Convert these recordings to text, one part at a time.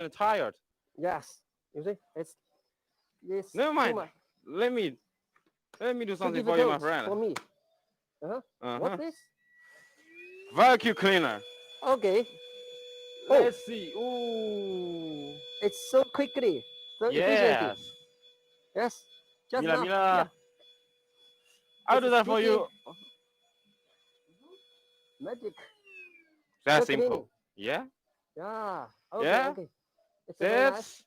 tired. Yes. You see, it's Never too mind. much, Let me do too something for you, my difficult friend. for me. Uh-huh. Uh-huh. What's this? Vacuum cleaner. Okay. Oh, Let's see. Ooh. it's so quickly, so efficiently. Yes. Yes. Just Mila, now. Yeah. Mila. I'll It's do that for speaking you. magic. That's So cleaning. simple. Yeah. Yeah. Okay. Yeah. Okay. It's very nice. That's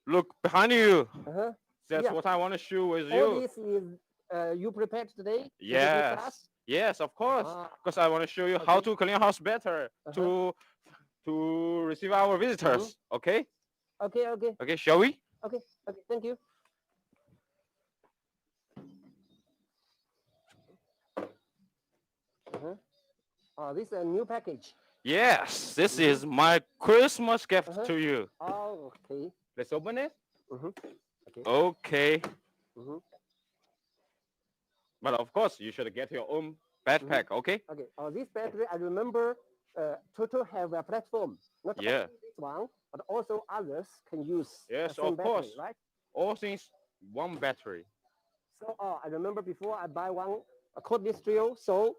look behind you. Uh-huh. That's Yeah. what I want to show with All you. this is you prepared today in the gym Yes. class. Yes, of course. Ah. Because I want to show you how Okay. to clean your house better Uh-huh. to receive our Mm-hmm. visitors. Okay? Okay. Okay. Okay, shall we? Okay. Okay. Thank you. Uh-huh. Oh, this is a new package. Yes, this Mm-hmm. is my Christmas gift Uh-huh. to you. Oh, okay. Let's open it. Mm-hmm. Okay. Okay. Mm-hmm. But of course, you should get your own Mm-hmm. backpack, okay? Okay. Oh, this battery, I remember Toto have a platform. Not Yeah. only this one, but also others can use the Yes, same of battery, course. right? All things, one battery. So I remember before I buy one a cordless drill. So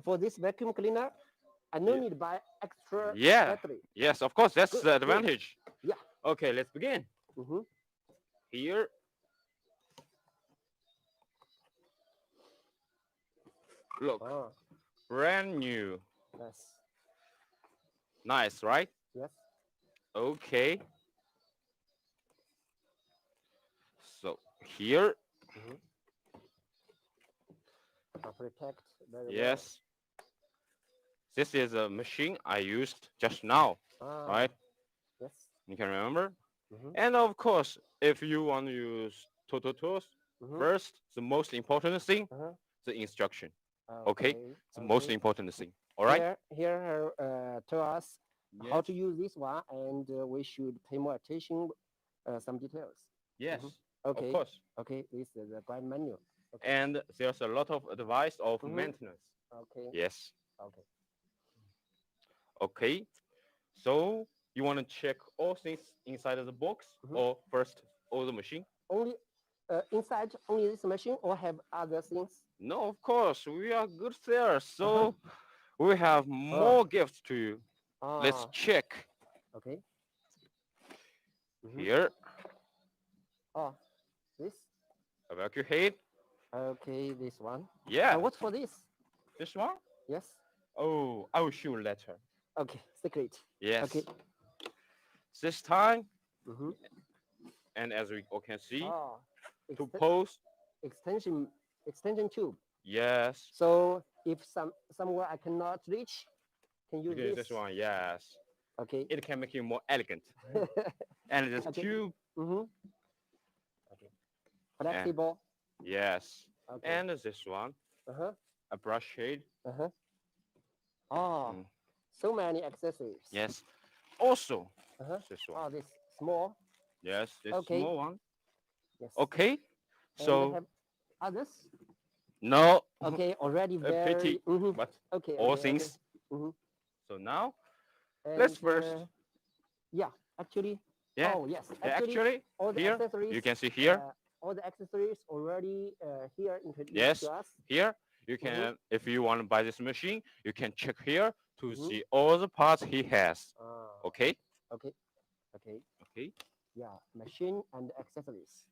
for this vacuum cleaner, I no Yeah. need to buy extra Yeah. battery. Yes, of course. That's Good. the Good. advantage. Yeah. Okay, let's begin. Mm-hmm. Here. Look, Ah, brand new. yes. Nice, right? Yes. Okay. So here, Mm-hmm. Protect very well. yes, this is a machine I used just now, Ah, right? yes. You can remember. Mm-hmm. And of course, if you want to use Toto tools, Mm-hmm. first, the most important thing, Uh-huh. the instruction. Okay. Okay, the most Okay. important thing. All right. Here tell us how Yes. to use this one, and we should pay more attention some details. Yes. Of Okay. course. Okay. This is the guide manual. Okay. And there's a lot of advice of Mhm. maintenance. Okay. Yes. Okay. Okay. So you want to check all things inside of the box, Mhm. or first all the machine? Only inside only this machine, or have other things? No, of course. We are good sellers, Uh-huh. so we have more gifts to you. Let's Ah. check Okay. Mhm. here. Oh, this. Evacuate. Okay, this one. Yeah, What's for this? this one. Yes. Oh, I will show you later. Okay. Secret. Yes. Okay. This time, Mm-hmm. and as we all can see, Oh, to post. extension tube. Yes. So if somewhere I cannot reach, can You use can use this. this one. Yes. Okay. It can make you more elegant. And this Okay. tube. Mm-hmm. Okay. Flexible. Yes. Okay. And this one, Uh-huh. a brush shade. Uh-huh. Oh, Mm. so many accessories. Yes. Also, Uh-huh. this Oh, one. this small. Yes, this Okay. small one. Yes. Okay. And So have others. no. Okay. Already A very. pity, Mm-hmm. but Okay. all Okay. things. Mm-hmm. So now And, let's first. Yeah. Actually. Yeah. Oh yes. Actually, all the here accessories. you can see here. All the accessories already here introduced Yes. to us. Here you can, Mhm. if you want to buy this machine, you can check here to Mhm. see all the parts he has. Okay. Okay. Okay. Okay. Yeah. Machine and accessories.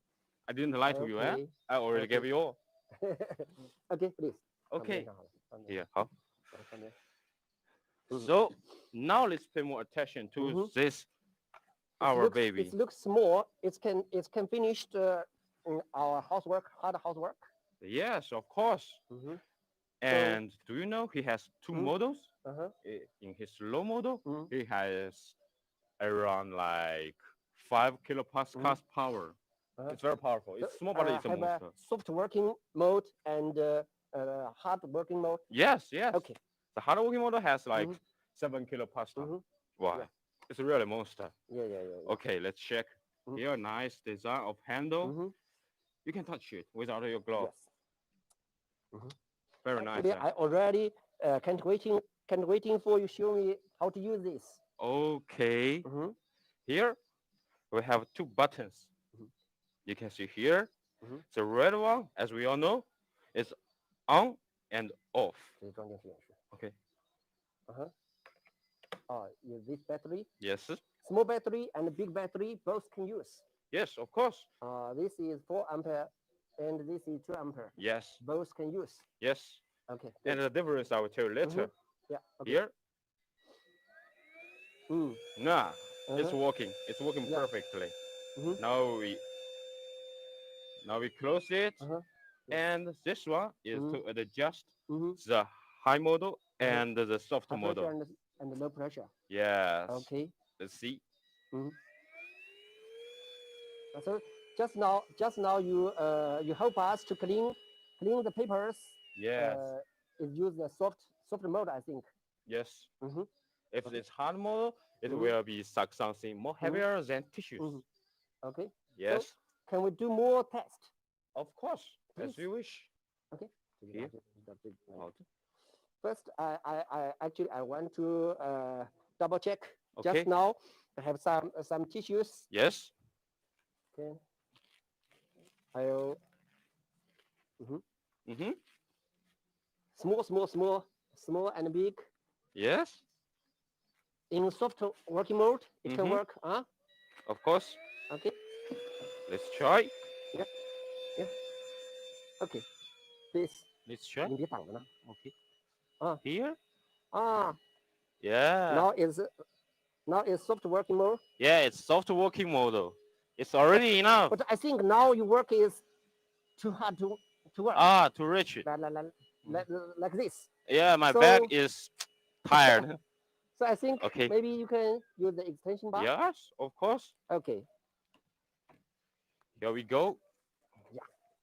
I didn't lie to you, eh? Okay. I already Okay. gave you all. Okay, please. Okay. 放这 Here. Huh? 上面。 So now let's pay more attention to Mhm. this our looks, baby. It looks small. It can finish our housework, hard housework. Yes, of course. Mhm. And do you know he has two Mhm. models? Uh-huh. In his low model, Mhm. he has around like 5 kilopascals power. Uh-huh. It's very powerful. It's small, but it's a have monster. a soft working mode and hard working mode. Yes, yes. Okay. The hard working model has like Mhm. 7 kilopascal. Mhm. Wow. Yeah. It's really a monster. Yeah. Okay, let's check. Mhm. Here, nice design of handle. Mhm. You can touch it without your glove. Yes. Mhm. Very nice. Actually, I already can't waiting for you show me how to use this. Okay. Mhm. Here we have two buttons. Mhm. You can see here. Mhm. The red one, as we all know, is on and off. 这是装电池演示。 Okay. Use this battery. Yes. Small battery and big battery both can use. Yes, of course. This is 4 ampere and this is 2 ampere. Yes. Both can use. Yes. Okay. And the difference I will tell you later. Yeah. Okay. Here, nah, Uh-huh. it's working. It's working Yeah. perfectly. Mhm. Now we close it, Uh-huh. and this one is Mhm. to adjust Mhm. the high model Uh-huh. and the soft High pressure model. and low pressure. Yes. Okay. Let's see. So just now you help us to clean the papers. Yes. It use the soft mode, I think. Yes. Mhm. If Okay. it's hard model, it Mhm. will be something more heavier than tissues. Mhm. Okay. Yes. Can we do more tests? Of course, as Please. you wish. Okay. Here. Out. First, I want to double check. Okay. Just now, I have some tissues. Yes. Okay. I'll Mm-hmm. small and big. Yes. In soft working mode, it can Mhm. work. Of course. Okay. Let's try. Okay. Please. Let's try. 你别挡着呢。 Okay. Ah. Here. Ah. Yeah. Now is soft working mode. Yeah, it's soft working model. It's already enough. But I think now your work is too hard to work. To reach it. Like this. Yeah, my So- back is tired. So I think Okay. maybe you can use the extension bar. Yes, of course. Okay. Here we go. Yeah.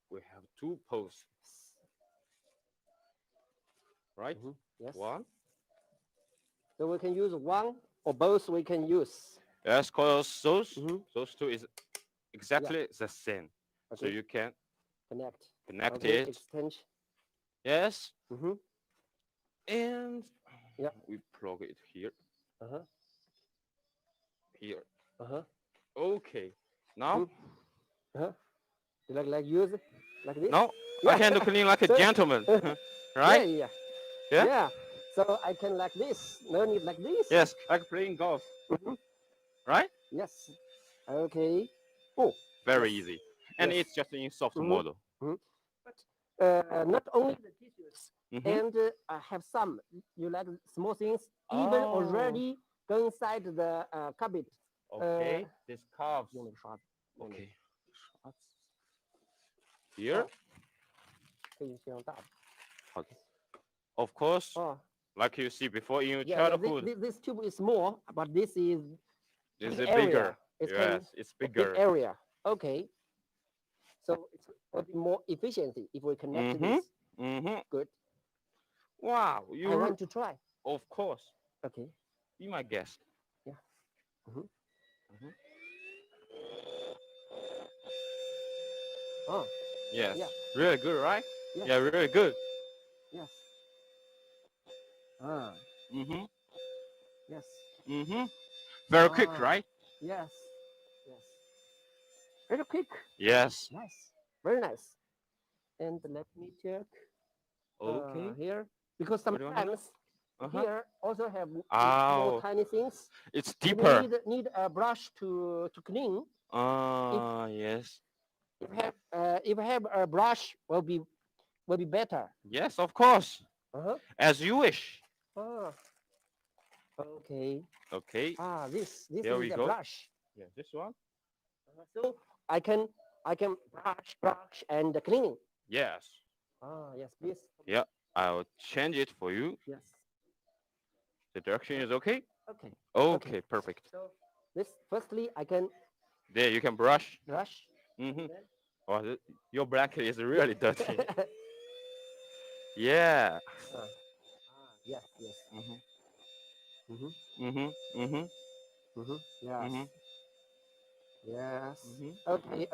We have two posts. Right? Mhm. Yes. One. So we can use one or both. We can use. Yes, cause those Mhm. those two is exactly the same. So Okay. you can Connect. connect Okay. it. Extension. Yes. Mhm. And Yeah. we plug it here. Uh-huh. Here. Uh-huh. Okay. Now, Uh-huh. You like use it like this? now Yeah. I can clean like a So- gentleman, Yeah, right? yeah. Yeah? Yeah. So I can like this. No need like this. Yes, like playing golf, Mhm. right? Yes. Okay. Very Yes. easy, and Yes. it's just in soft Mhm. model. Not only the tissues, Mhm. and I have some. You like small things, even Oh. already go inside the cabinet. Okay, this carves. 用那个刷子， Okay. Here, 可以先用大的。 of course, 哦 like you see before in your Yeah, childhood, this tube is small, but this is this is big bigger. area. It's kind of Yes, it's a big bigger. area. Okay. So it's will be more efficiency if we connect Mhm. this. Mhm. Good. Wow, I you want to try. of course Okay. be my guest. Oh, Yes, Yeah. really good, right? Yes. Yeah, really good. yes. Mhm. Yes. Mhm. Very quick, Ah. right? Yes. Yes. Very quick. Yes. Nice. Very nice. And let me check Okay. here because What do you want to do? sometimes Uh-huh. here also have Ow. more tiny things. It's You deeper. need a brush to clean. Yes. If I have a brush, will be better. Yes, of course. Uh-huh. As you wish. Ah. Okay. Okay. This Here is we the go. brush. Yeah, this one. So I can brush and cleaning. Yes. Yes, please. Yeah, I'll change it for you. Yes. The direction is okay? Okay. Okay, perfect. So this firstly I can There, you can brush. brush. Mm-hmm. Then- Oh, your blanket is really dirty. Yeah. Yes. Mm-hmm. Mm-hmm. Mm-hmm. Mm-hmm. Mm-hmm. Yes. Mm-hmm. Yes. Mm-hmm.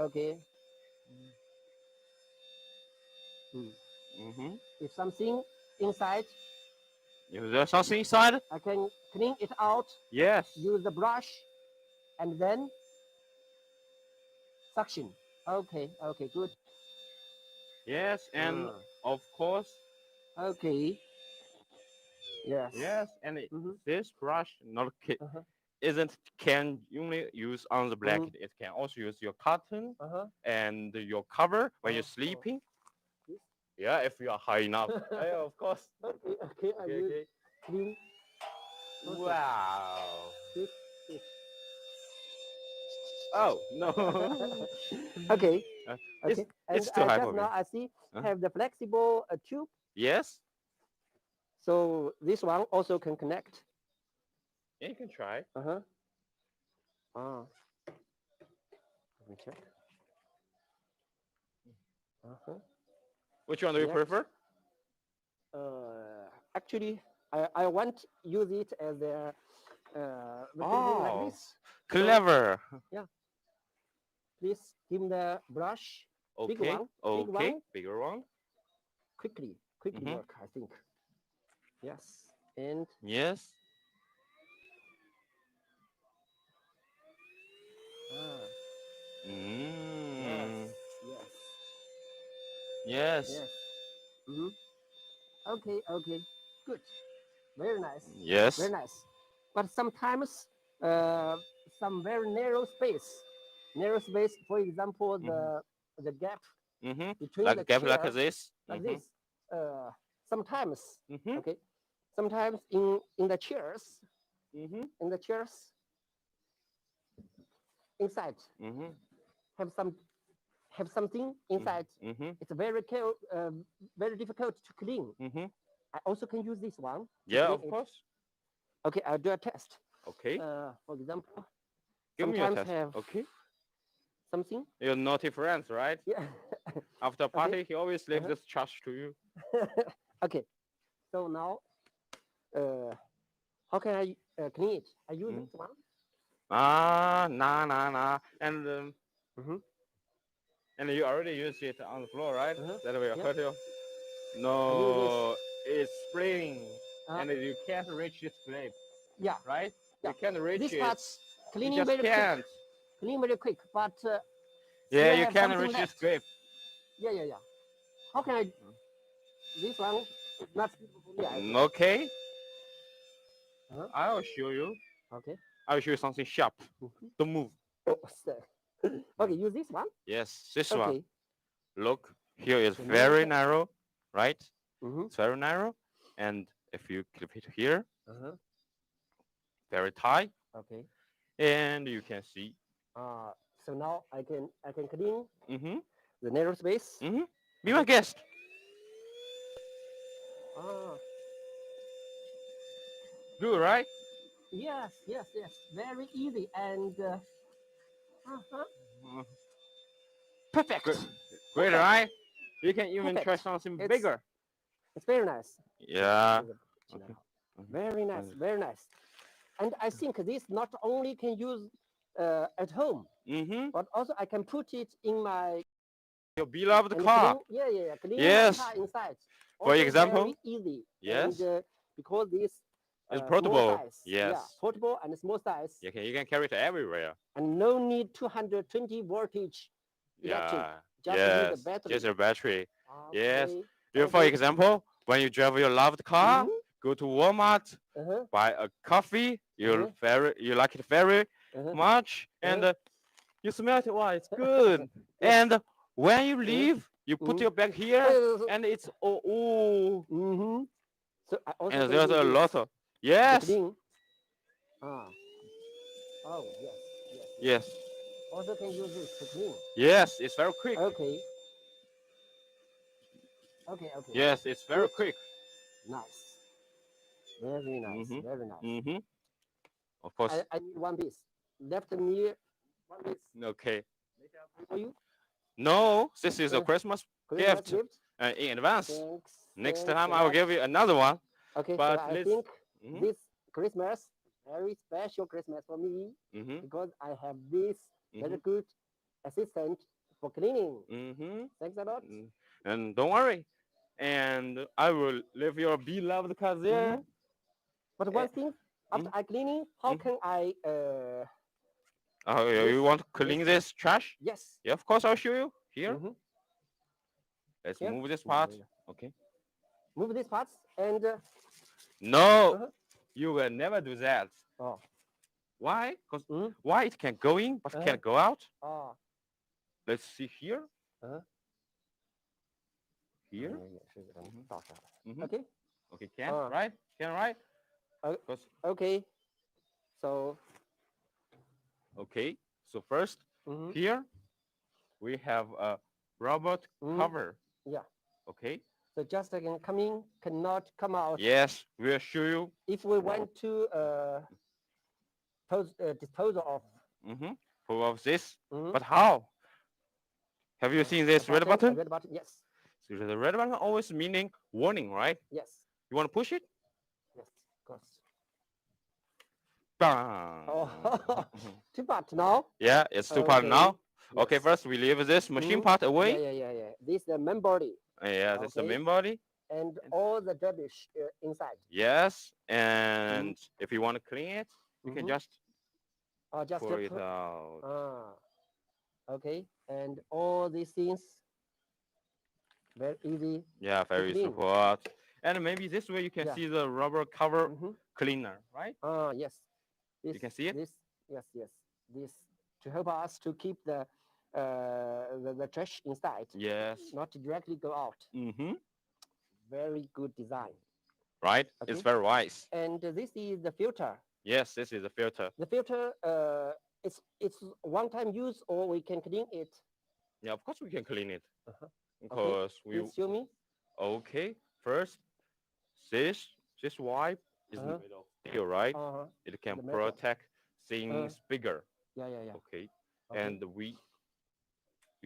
Okay. Mm-hmm. If something inside, Is there something inside? I can clean it out. Yes. Use the brush. and then suction. Okay, okay, good. Yes, and of course, Okay. Yes. yes, and Mhm. this brush not Uh-huh. isn't can only use on the blanket. It can also use your cotton Uh-huh. and your cover when you're Oh. sleeping. This? Yeah, if you are high enough. Yeah, of course. Okay, okay, I Okay, will okay. clean. Okay. Wow. This, this. Oh no. Okay, It's okay. And it's too high just for me. now I see Huh? have the flexible tube, Yes. so this one also can connect. Yeah, you can try. Uh-huh. Ah. Let me check. Uh-huh. Which one do you Yes. prefer? Actually, I want use it as a vacuum like Oh, this. clever. Please give me the brush, big Okay. one, big Okay. one, Bigger one. quickly Mhm. work, I think. Yes, and Yes. yes, Mm. yes, Yes. yes. Hmm. Okay, okay, good, very nice, Yes. very nice. But sometimes some very narrow space, for example, the gap Mhm. between Like the a gap like chairs, this. like Mhm. this. Sometimes, Mhm. okay, sometimes in the chairs, Mhm. inside Mhm. have something inside. Mhm. It's very difficult to clean. Mhm. I also can use this one to Yeah, clean of it. course. Okay, I'll do a test. Okay. For example, Give me your sometimes test. have Okay. something. Your naughty friends, right? Yeah. After Okay. party, he always leaves Uh-huh. this charge to you. Okay. So now, how can I clean it? I use this one. Nah. Mhm. And you already used it on the floor, right? Uh-huh. That will Yeah. hurt you. I use No, it's spring, Uh, and you can't reach this grip, Yeah. right? Yeah. You can't reach This it. part's You cleaning just very quick. can't. Clean very quick, but Yeah, still you have can't something reach this left. grip. Yeah. How can I? This one is not suitable for me. I think. Okay, Uh-huh. I'll show you. Okay. I'll show you something sharp. Mhm. Don't move. Oh, okay, use this one. Yes, this one. Okay. Look, here is The very narrow narrow, right? Mm-hmm. It's very narrow, and if you clip it here, Uh-huh. very tight, Okay. and you can see. So now I can clean Mm-hmm. the narrow space. Mm-hmm. Be my guest. Ah, Good, right? yes. Very easy and uh-huh. Mm, Perfect. Great, Perfect. right? You can even try Perfect. something It's- bigger. It's very nice. Yeah. Okay. Very nice. Very nice. And I think this not only can use at home, Mm-hmm. but also I can put it in my Your beloved and car. clean Yes. my car inside. For Also example. very easy. Yes. And because this It's small portable. size. Yes. Yeah, portable and small size. You can carry it everywhere. And no need 220 voltage electric. Yeah. Just need Yes. the battery. Just a battery. Okay. Yes. For Okay. example, when you drive your loved car, Mhm. go to Walmart, Uh-huh. buy a coffee, Uh-huh. you like it very Uh-huh. much, and you smell it. Wow, it's good. Yes. And when you leave, you put Mhm. your bag here, and it's Mm-hmm. So I also and can there's use a this lot of to yes, clean. Ah. Oh yes. yes, Also can use this to clean. yes. It's very quick. Okay. Yes, it's very Good. quick. Nice. Very nice. Mhm. Very nice. Mhm. Of course. I need one piece. Left me one piece Okay. for you. No, this is a Christmas Christmas gift gift. in advance. Thanks. Next Thanks time a I will lot. give you another one. Okay, But so I let's. think Mhm. this Christmas very special Christmas for me Mhm. because I have this very Mhm. good assistant for cleaning. Mhm. Thanks a lot. And don't worry. And I will leave your beloved car there. But one thing, after I cleaning, how Mhm. can I Oh, This- you want to clean this trash? Yes. Yeah, of course, I'll show you. Here, Mhm. let's Here. move this part. Yeah. Okay. Move these parts and No, Uh-huh. you will never do that. oh. Why? Because Mhm. why it can go in but Uh-huh. can't go out? Oh. Let's see here. Uh-huh. Here. 是给它 Mhm. 倒下来。 Mhm. Okay. Okay, can Uh. right? Can right? Uh. Because Okay. So. okay. So first Mhm. here we have a robot Mhm. cover. Yeah. Okay. So just can come in, cannot come out. Yes, we'll show you. If we want to dispose of. Pull off this. Mhm. But how? Have you seen this red button? Red button. Yes. So the red button always meaning warning, right? Yes. You want to push it? Yes. Of course. Bang. Oh. Two parts now. Yeah, it's two part Okay. now. Okay, Yes. first we leave this machine Mhm. part Yeah, away. yeah. This is the main body Yeah, that's the Okay. main body. and all the rubbish inside. Yes, and if you want to clean it, you can Mhm. just Just pour it put- out. Okay. And all these things very easy. Yeah, very clean. support. And maybe this way you can Yeah. see the rubber cover Mhm. cleaner, right? Yes. This, can see it? This, yes. This to help us to keep the trash inside, Yes. not directly go out. Very good design. Right? Okay. It's very wise. And this is the filter. Yes, this is a filter. The filter, it's one-time use, or we can clean it. Yeah, of course we can clean it. Uh-huh. Because we Please show me. okay. First, this wipe is Uh-huh. made of steel, right? It can The metal. protect things bigger. Yeah. Okay. Okay. And we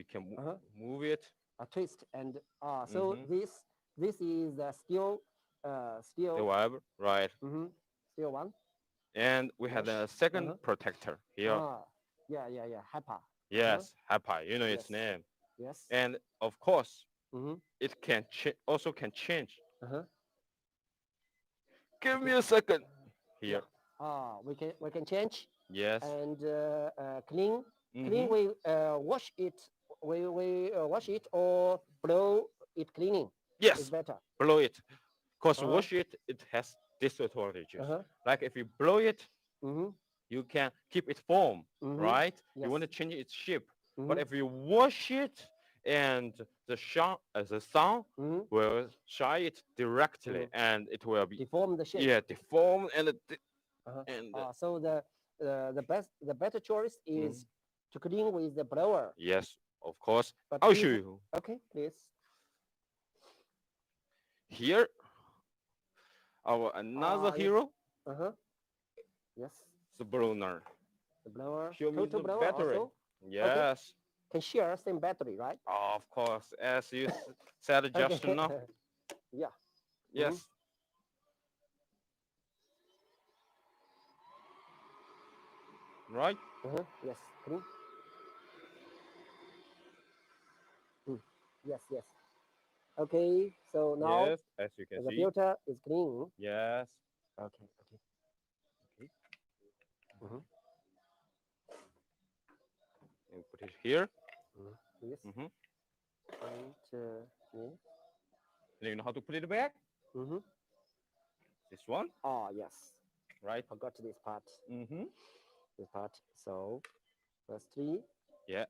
can move it. A twist and so this is the steel The wipe, right? steel one. And we have a second protector here. Yeah. HEPA. Yes, HAPA. You know its Yes. name. Yes. And of course, Mhm. it can also can change. Uh-huh. Give me a second. Here. We can change Yes. and clean. Mhm. Clean. We wash it. We wash it or blow it cleaning. Yes. It's better. Blow it. Because Uh-huh. wash it, it has disadvantages. Uh-huh. Like if you blow it, Mhm. you can keep it form, Mhm. right? Yes. You want to change its shape. Mhm. But if you wash it and the sun Mhm. will shine it directly and it will be Deform the shape. deformed and Uh-huh. and So the better choice is to clean with the blower. yes, of course. But I'll please- show you. Okay, please. Here, our another yes. hero, Yes. the Brunner. The blower. Show me Total the blower battery. also Yes, can share same battery, right? of course. As you said just Okay. now. Yeah. Yes. Right? Yes. Clean. Yes. Okay. So now Yes, as you can the see. filter is clean. Yes. Okay. And put it here. Yes. Mm-hmm. And yes. And you know how to put it back? This one, Yes. right? Forgot this part. Mm-hmm. This part. So firstly. Yeah.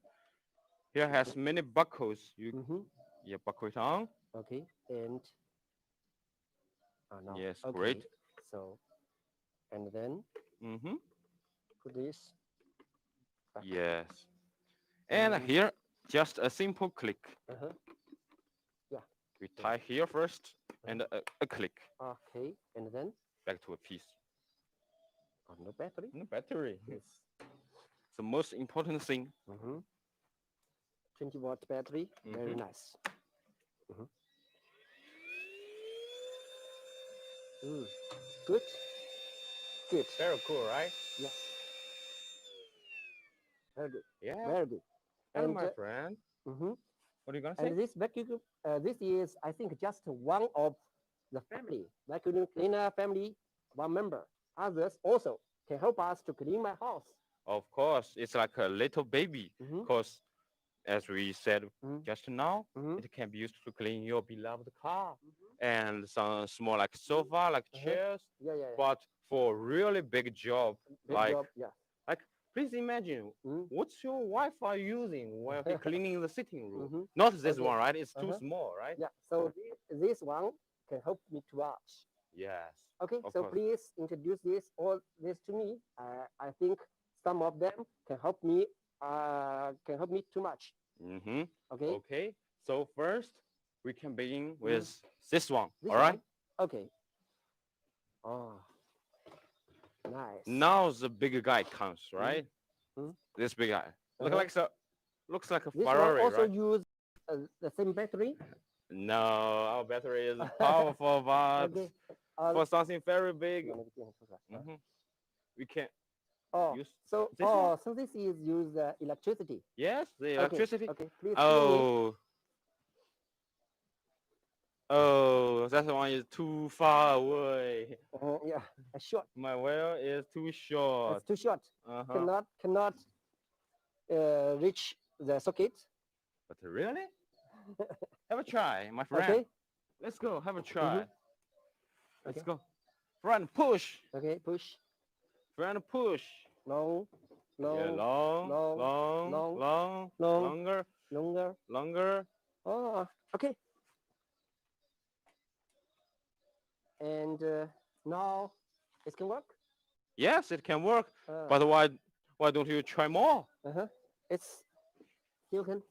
Here has many buckles. You buckle it on. Okay. And now. Yes, Okay. great. So and then Mm-hmm. put this back. Yes. And here, just a simple click. Yeah. We tie here first and a click Okay. And then back to a piece. no battery. No battery. Yes. The most important thing. 20-watt battery. Very nice. Good. Very cool, right? Yes. Very good. Yeah. Very good. And my friend, mhm. what are you gonna say? And this vacuum, this is, I think, just one of the family vacuum cleaner family, one member. Others also can help us to clean my house. Of course, it's like a little baby. Mm-hmm. Because as we said Mm-hmm. just now, Mm-hmm. it can be used to clean your beloved car and some small like sofa, like Uh-huh. chairs. Yeah, yeah, yeah. But for really big job, Big like job. Yeah. like please imagine Mm-hmm. what's your Wi-Fi using while he cleaning the sitting room? Mm-hmm. Not this Okay. one, right? It's too Uh-huh. small, right? Yeah. So this one can help me to watch. Yes, Okay. of So course. please introduce all this to me. I think some of them can help me. Can help me too much. Mm-hmm. Okay. Okay. So first, we can begin Mm-hmm. with this one. This All right. one. Okay. Oh, nice. Now the bigger guy comes, right? Mm-hmm. This big guy. Look Uh-huh. like so. Looks like a This one Ferrari, also right? use the same battery. No, our battery is powerful, but Okay. for something very big, 那个电池出来。mhm, we can Oh, use so this one. so this is use electricity. Yes, the Okay. electricity. Okay. Please. Oh, oh, that one is too far away. Yeah. Short. My wheel is too short. It's too short. Uh-huh. Cannot reach the socket. But really? Have a try, my friend. Okay. Let's go. Have a try. Let's Okay. go. Front push. Okay. Push. Front push. Long. Yeah, Long. long, long, long, long, long, long. longer, Longer. longer. Oh. Okay. And now it can work. Yes, it can work. But why don't you try more? Uh-huh. It's still can.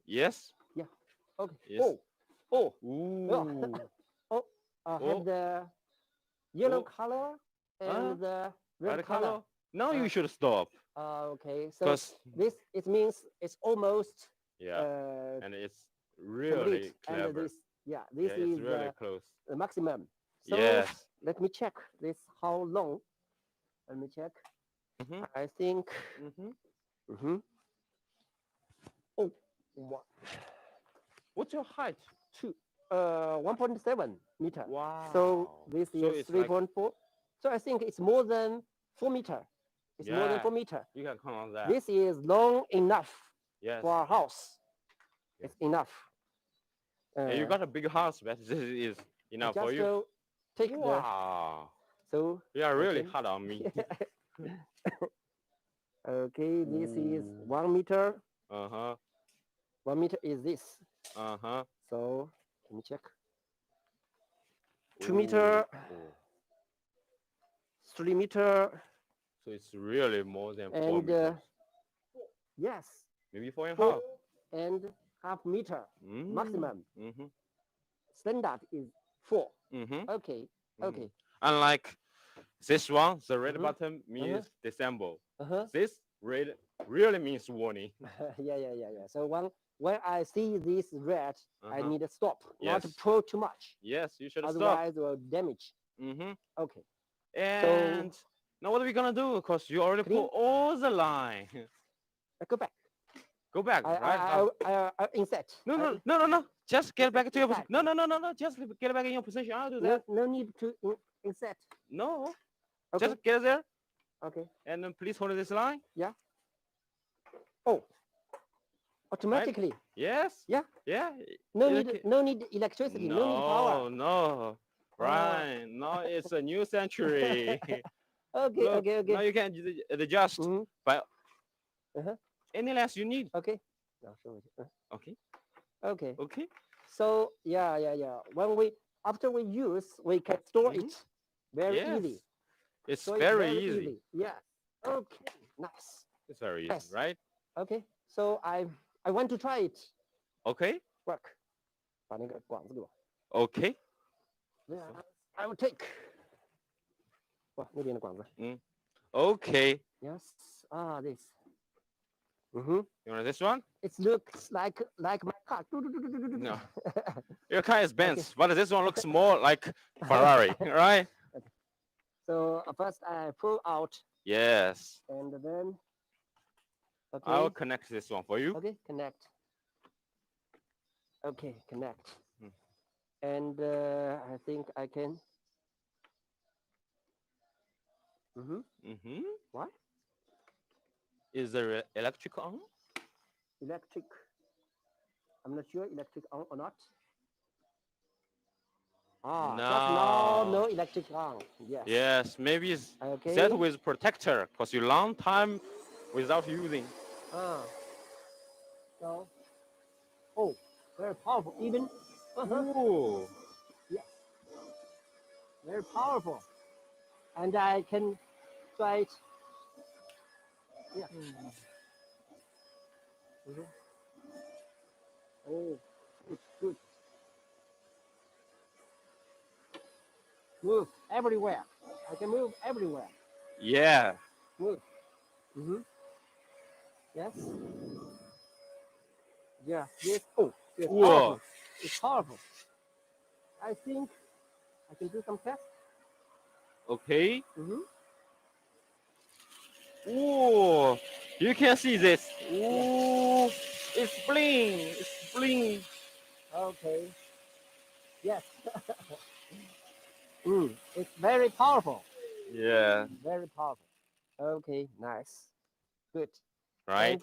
Yes. Yeah. Okay. Yes. Oh. Ooh. Oh. Oh. Have the yellow Oh. color and the red Red color. color. Now you should stop. Okay. So 'Cause it means it's almost yeah, and it's really complete. And clever. this Yeah, this it's is really close. the maximum. So Yes. let me check this how long. Let me check. Mhm. I think. Mhm. Mm-hmm. Oh, what? What's your height? 1.7 meter. Wow. So this So is it's like 3.4. So I think it's more than 4 meter. It's more than Yeah. 4 meter. You can count on that. This is long enough Yes. for a house. Yes. It's enough. And you got a big house, but this is enough for just you. take the Wow. so You are really okay. hard on me. Okay, this is Ooh. 1 meter. Uh-huh. 1 meter is this. Uh-huh. So let me check. 2 meter, Ooh. 3 meter, So it's really more than 4 and meters. yes, Maybe 4 and a 4 half. and half meter maximum. Mm-hmm. Standard is 4. Mm-hmm. Okay, okay. Unlike this one, the red Mhm. button means disassemble. Uh-huh. This red really means warning. Yeah. So when I see this red, I Uh-huh. need to stop, not to Yes. pull too much. Yes, you should stop. Otherwise, it will damage. Mm-hmm. Okay. And now what are we gonna do? Because you already Clean. put all the line. Go back. Go back, right? I insert. No. Just get back to your Inside. position. No. Just get back in your position. I'll do that. No need to insert. No. Okay. Just get there. Okay. And then please hold this line. Yeah. Oh. Automatically. Yes. Yeah. Yeah. No need electricity. No need power. No. Right. Now it's a new century. Okay. Look, Okay. Now you can adjust by any less you need. Okay. Okay. Okay. Okay. So yeah. After we use, we can store it very Yes. easy. It's So very easy. Yeah. Okay. Nice. It's very easy, Yes. right? Okay. So I want to try it. Okay. Work. 把那个管子给我。 Okay. Yeah. I will take. 哇，那边的管子。Okay. Yes. This. Mm-hmm. You want this one? It looks like my car. No. Your car is Benz, but this one looks more like Ferrari, right? So first I pull out. Yes. And then. Okay. I'll connect this one for you. Okay. Connect. Okay. Connect. And I think I can. What? Is there electric on? Electric. I'm not sure electric on or not. Just now, no No. electric on. Yes. Yes, maybe it's Okay. set with protector because you long time without using. So, oh, very powerful. Even, Ooh. yes, very powerful. And I can try it. Yeah. Oh, good. Move everywhere. I can move everywhere. Yeah. Move. Yes. Yeah. Yes. Oh, it's Whoa. powerful. It's powerful. I think I can do some tests. Okay. Ooh. You can see this. Ooh. It's bling. It's bling. Okay. Yes. It's very powerful. Yeah. Very powerful. Okay. Nice. Good. Right.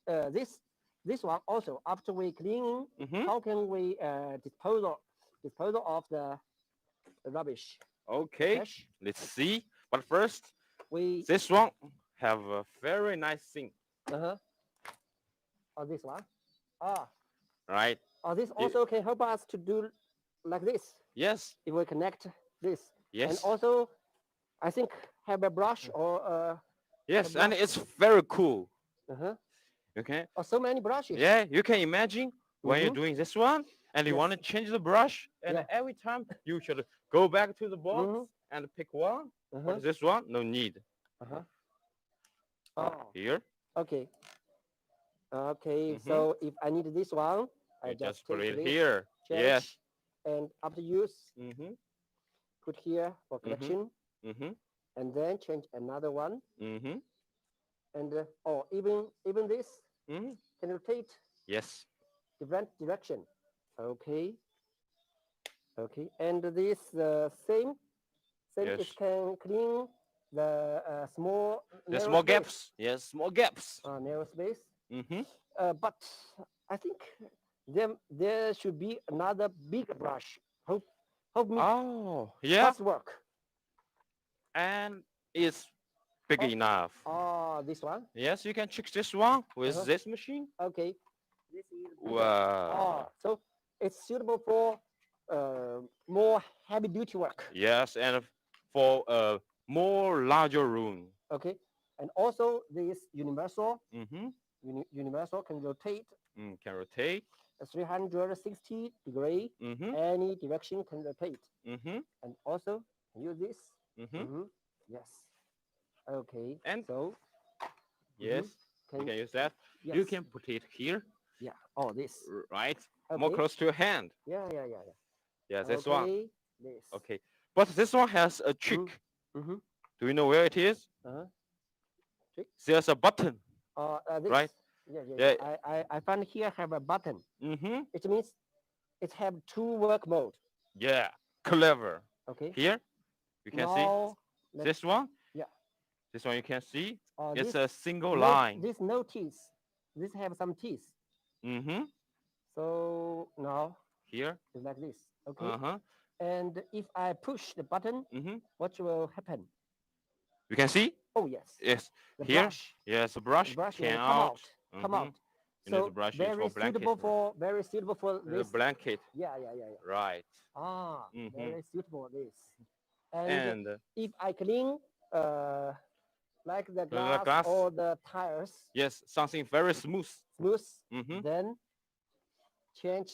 And this one also after we clean, Mm-hmm. how can we disposal of the rubbish? Okay. Trash? Let's see. But first, We this one have a very nice thing. or this one. Right. This also can help us to do like this. Yes. If we connect this. Yes. And also, I think have a brush or yes, and it's very cool. Okay. or so many brushes. Yeah, you can imagine when you're doing this one and you want to change the brush, and every time you should go back to the box and pick one. But this one, no need. Here. Okay. Okay. So if I need this one, I You just put take it this, here. change, Yes. and after use, Mm-hmm. put here for collection, Mm-hmm. and then change another one, Mm-hmm. and even this Mm-hmm. can rotate Yes. different direction. Okay. Okay. And this same Yes. it can clean the small The narrow small space. gaps. Yes, small gaps. Narrow space. Mm-hmm. But I think there should be another big brush. Help me Oh, yeah. fast work. And it's big enough. This one. Yes, you can check this one with this machine. Okay. This is Wow. so it's suitable for more heavy duty work. Yes, and for a more larger room. Okay. And also this universal Mm-hmm. universal can rotate Can rotate. 360 degree. Mm-hmm. Any direction can rotate. Mm-hmm. And also use this. Mm-hmm. Yes. Okay. And so yes, you can use that. Yes. You can put it here. Yeah. This. Right. Okay. More close to your hand. Yeah. Yeah, this okay. one. This. Okay. But this one has a trick. Do you know where it is? Trick? There's a button. This. Right? Yeah. I found here have a button. Mm-hmm. It means it have two work mode. Yeah. Clever. Okay. Here, you can see this one. Yeah. This one you can see. It's this, a single line. This no teeth. This have some teeth. Mm-hmm. So now here it's like this. Okay. Uh-huh. And if I push the button, what will happen? You can see. Oh yes. Yes. The here. Brush. Yes, the brush, will come out. Come out. So So brush very is for blanket. suitable for The this. blanket. Yeah. Right. Very suitable this. And if I clean like the glass or the tires. Yes, something very smooth. Then change.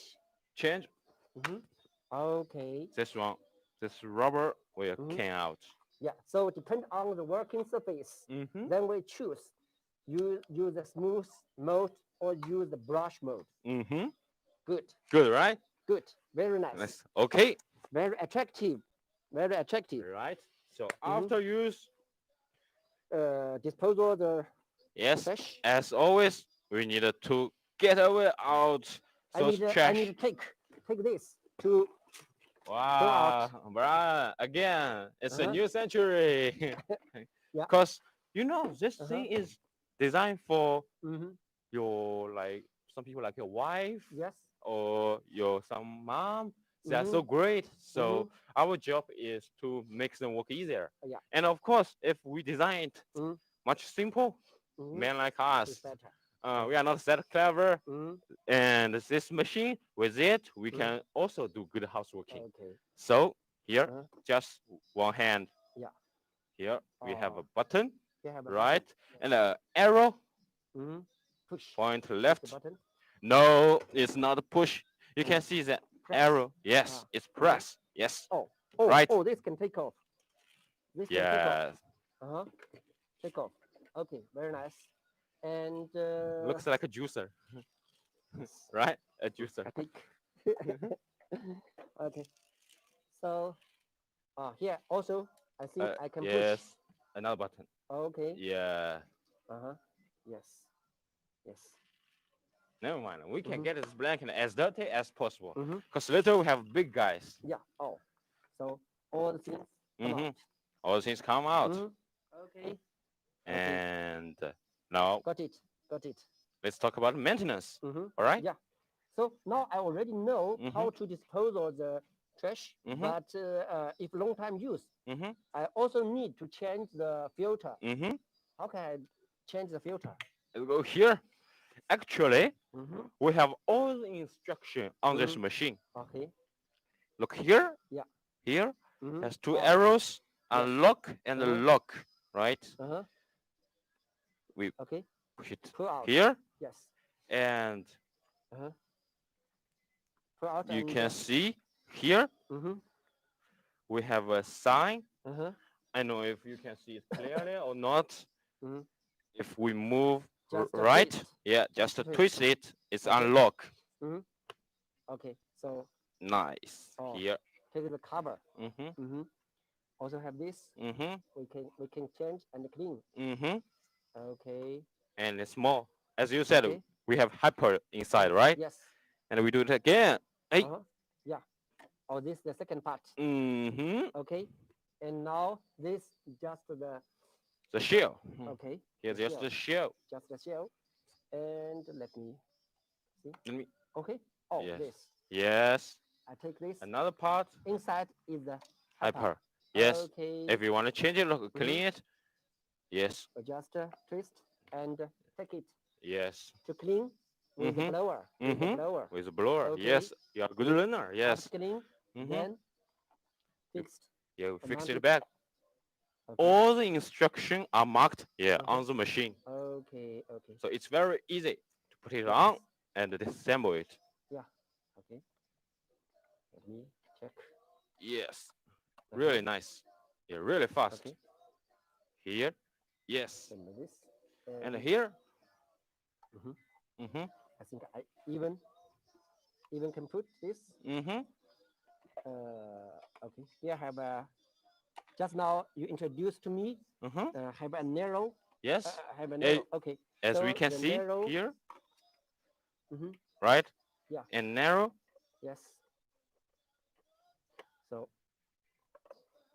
Okay. This one, this rubber will come out. Yeah. So depend on the working surface. Then we choose use the smooth mode or use the brush mode. Good. Good, right? Good. Very nice. Okay. Very attractive. Right. So after use, disposal the trash. As always, we need to get away out those trash. I need to take this to. Wow, bruh, again, it's a new century. Because, this thing is designed for Mm-hmm. your like some people like your wife Yes. or your some mom. They are Mm-hmm. so great. So Mm-hmm. our job is to make them work easier. Yeah. And of course, if we design it Mm-hmm. much simple, Mm-hmm. men like It's us, better. we are not that clever. Mm-hmm. And this machine, with it, we Mm-hmm. can also do good houseworking. Okay. So here, Uh-huh. just one hand. Yeah. Here we have a Oh, button, you have a right? button. And an arrow, Mm-hmm. Push. point Push the left. button. No, it's not a push. You can see the Press. arrow. Yes, Ah. it's press. Yes, Oh. right. Oh, this can take off. This can take off. Yes, Uh-huh. Take off. Okay, very nice. And looks like a juicer, right? A juicer. I think. Okay. So here also I think I can Yes, push. another button. Okay. Yeah. Uh-huh. Yes. Yes. Never mind. We can Mhm. get this blanket as dirty as possible. Mhm. Because later we have big guys. Yeah. Oh. So all the things come Mhm. out. All things come out. Mhm. Okay. And now Got it. Got it. let's talk about maintenance. Mhm. All right? Yeah. So now I already know Mhm. how to dispose of the trash, Mhm. but if long time use, Mm-hmm. I also need to change the filter. Mm-hmm. How can I change the filter? Let's go here. Actually, Mm-hmm. we have all the instruction on this Mhm. machine. Okay. Look here. Yeah. Here Mm-hmm. has two Oh. arrows, Yes. unlock and Uh-huh. lock, right? Uh-huh. We Okay. push it Pull out. here, Yes. and Uh-huh. Pull out. you and, can see here Mm-hmm. we have a sign. Uh-huh. I don't know if you can see it clearly or not. Mm-hmm. If we move Just a right, twist. yeah, just Just a twist it, it's Okay. unlock. Mm-hmm. Okay. So Nice. Oh. Here. take the cover. Mm-hmm. Mm-hmm. Also have this. Mm-hmm. We can change and clean. Mm-hmm. Okay. And it's more. As you said, Okay. we have hyper inside, right? Yes. And we do it again. Hey. Uh-huh. Yeah. Oh, this the second part. Mm-hmm. Okay. And now this just The shell. okay. Here's the just shell. the shell. Just the shell. And let me see. Let me. Okay. Oh, Yes. this. Yes. I take this. Another part. Inside is the Hyper. Yes. Okay. If you want to change it, look, clean it. Yes. Just twist and take it Yes. to clean with the Mhm. blower. With the Mhm. blower. With a blower. Okay. Yes. You're a good learner. Yes. After clean, Mhm. then fixed. Yeah, we fixed mount it it. back. Okay. All the instructions are marked here Uh-huh. on the machine. Okay. Okay. So it's very easy to put it on and disassemble it. Okay. Let me check. Yes. Uh-huh. Really nice. Yeah, really fast. Okay. Here. Yes. And this. And here. Mhm. Mhm. I think I even can put this. Mhm. Okay. Here have a. Just now you introduced to me. Mhm. Have a narrow. Yes. Have a Eh, narrow. Okay. As so we can the see narrow- here, Mhm. right? Yeah. And narrow. Yes. So